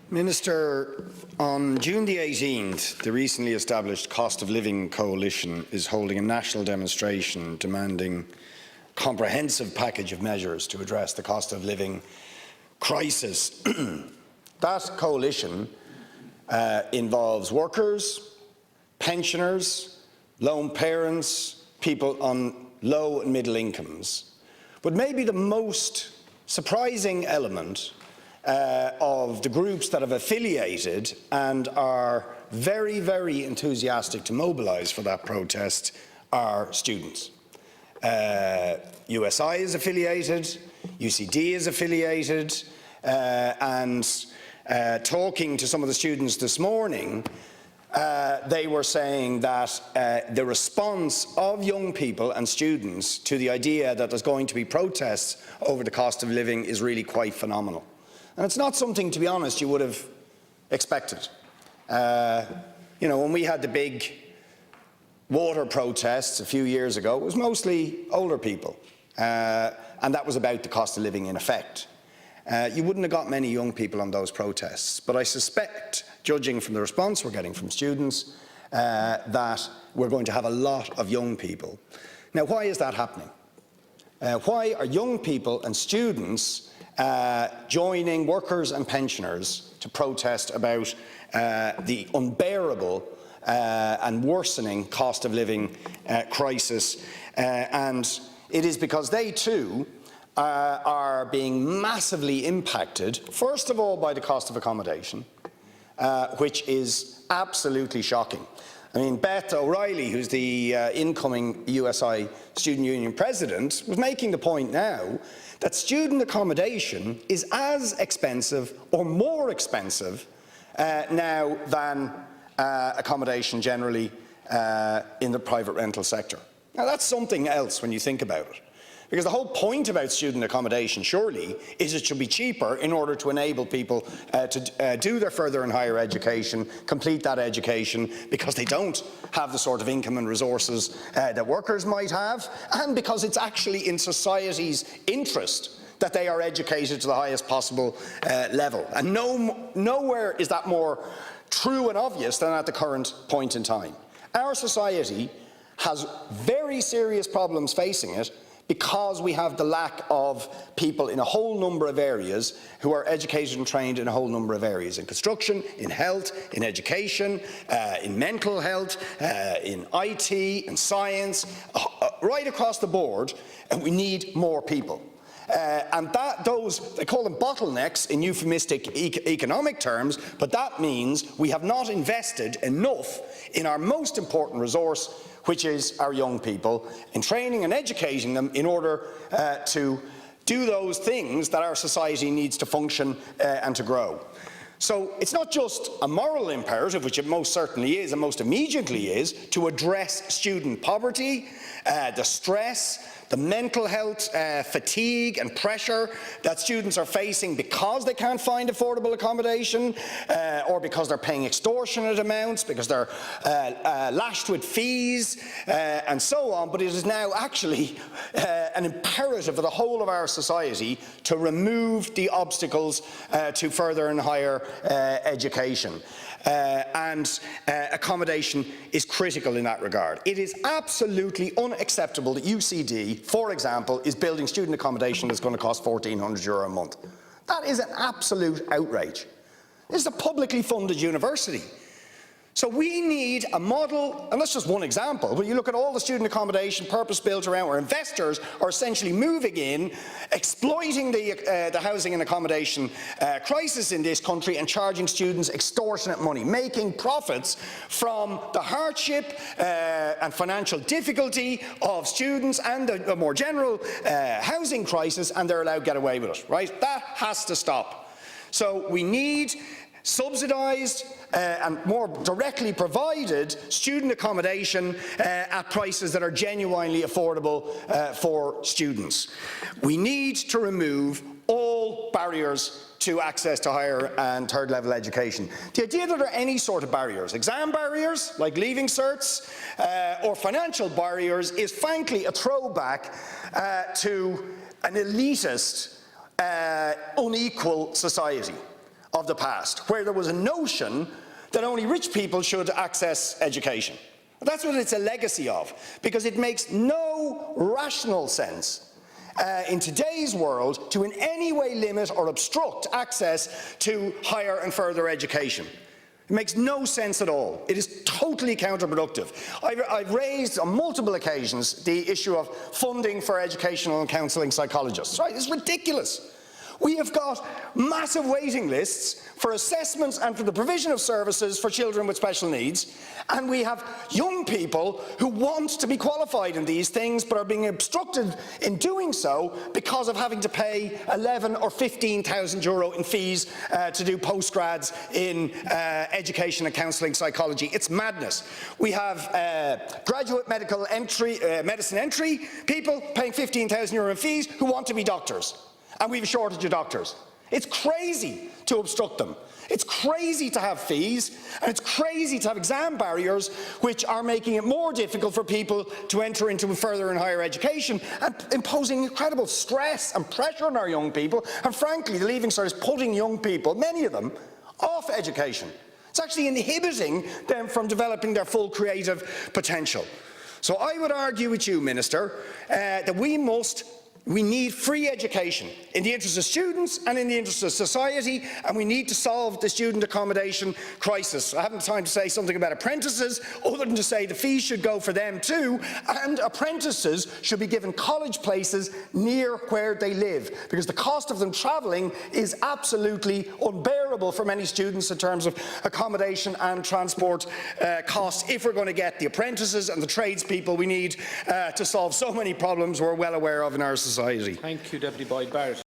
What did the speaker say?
Minister, on June the 18th, the recently established Cost of Living Coalition is holding a national demonstration demanding a comprehensive package of measures to address the cost of living crisis. That coalition involves workers, pensioners, lone parents, people on low and middle incomes. But maybe the most surprising element of the groups that have affiliated and are very, very enthusiastic to mobilise for that protest are students. USI is affiliated, UCD is affiliated, and talking to some of the students this morning, they were saying that the response of young people and students to the idea that there's going to be protests over the cost of living is really quite phenomenal. And it's not something, to be honest, you would have expected. You know, when we had the big water protests a few years ago, it was mostly older people, and that was about the cost of living in effect. You wouldn't have got many young people on those protests, but I suspect, judging from the response we're getting from students, that we're going to have a lot of young people. Now, why is that happening? Why are young people and students joining workers and pensioners to protest about the unbearable and worsening cost of living crisis? And it is because they too are being massively impacted, first of all by the cost of accommodation, which is absolutely shocking. I mean, Beth O'Reilly, who's the incoming USI Student Union President, was making the point now that student accommodation is as expensive or more expensive now than accommodation generally in the private rental sector. Now, that's something else when you think about it. Because the whole point about student accommodation, surely, is it should be cheaper in order to enable people to do their further and higher education, complete that education, because they don't have the sort of income and resources that workers might have, and because it's actually in society's interest that they are educated to the highest possible level. And nowhere is that more true and obvious than at the current point in time. Our society has very serious problems facing it, because we have the lack of people in a whole number of areas who are educated and trained in a whole number of areas, in construction, in health, in education, in mental health, in IT, in science, right across the board, and we need more people. And those, they call them bottlenecks in euphemistic economic terms, but that means we have not invested enough in our most important resource, which is our young people, in training and educating them in order to do those things that our society needs to function and to grow. So it's not just a moral imperative, which it most certainly is and most immediately is, to address student poverty, the stress, the mental health fatigue and pressure that students are facing because they can't find affordable accommodation, or because they're paying extortionate amounts, because they're lashed with fees and so on. But it is now actually an imperative for the whole of our society to remove the obstacles to further and higher education. And accommodation is critical in that regard. It is absolutely unacceptable that UCD, for example, is building student accommodation that's going to cost €1,400 a month. That is an absolute outrage. This is a publicly funded university. So we need a model, and that's just one example, but you look at all the student accommodation purpose-built around where investors are essentially moving in, exploiting the housing and accommodation crisis in this country and charging students extortionate money, making profits from the hardship and financial difficulty of students and the more general housing crisis, and they're allowed to get away with it, right? That has to stop. So we need subsidised and more directly provided student accommodation at prices that are genuinely affordable for students. We need to remove all barriers to access to higher and third level education. The idea that there are any sort of barriers, exam barriers like leaving certs, or financial barriers, is frankly a throwback to an elitist, unequal society of the past, where there was a notion that only rich people should access education. That's what it's a legacy of, because it makes no rational sense in today's world to in any way limit or obstruct access to higher and further education. It makes no sense at all. It is totally counterproductive. I've raised on multiple occasions the issue of funding for educational and counselling psychologists. Right? It's ridiculous. We have got massive waiting lists for assessments and for the provision of services for children with special needs, and we have young people who want to be qualified in these things but are being obstructed in doing so because of having to pay 11 or 15,000 euro in fees to do postgrads in education and counselling psychology. It's madness. We have graduate medicine entry people paying 15,000 euro in fees who want to be doctors. And we have a shortage of doctors. It's crazy to obstruct them. It's crazy to have fees, and it's crazy to have exam barriers which are making it more difficult for people to enter into further and higher education and imposing incredible stress and pressure on our young people. And frankly, the Leaving Cert is putting young people, many of them, off education. It's actually inhibiting them from developing their full creative potential. So I would argue with you, Minister, that we need free education in the interest of students and in the interest of society, and we need to solve the student accommodation crisis. I haven't time to say something about apprentices, other than to say the fees should go for them too, and apprentices should be given college places near where they live, because the cost of them travelling is absolutely unbearable for many students in terms of accommodation and transport costs if we're going to get the apprentices and the tradespeople we need to solve so many problems we're well aware of in our society. Thank you, Deputy Boyd Barrett.